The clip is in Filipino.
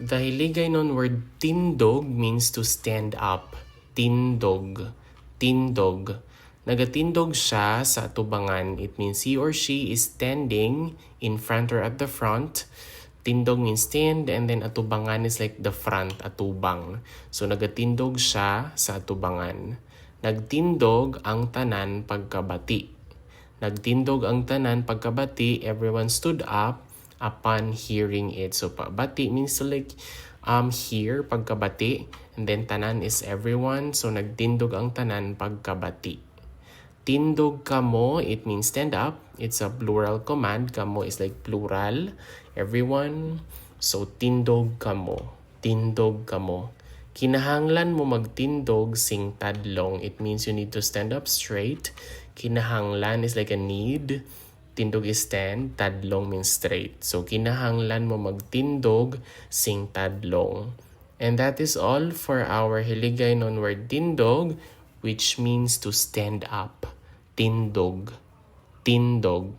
The HILIGANON word tindog means to stand up. Tindog. Tindog. Nagatindog siya sa atubangan. It means he or she is standing in front or at the front. Tindog means stand, and then atubangan is like the front, atubang. So nagatindog siya sa atubangan. Nagtindog ang tanan pagkabati. Nagtindog ang tanan pagkabati. Everyone stood up upon hearing it. So bati means to like hear pagkabati, and then tanan is everyone. So nagtindog ang tanan pagkabati. Tindog kamo, it means stand up. It's a plural command. Kamo is like plural, everyone. So tindog kamo. Tindog kamo. Kinahanglan mo magtindog sing tadlong. It means you need to stand up straight. Kinahanglan is like a need. Tindog is stand, tadlong means straight. So, kinahanglan mo magtindog sing tadlong. And that is all for our HILIGANON word tindog, which means to stand up. Tindog. Tindog.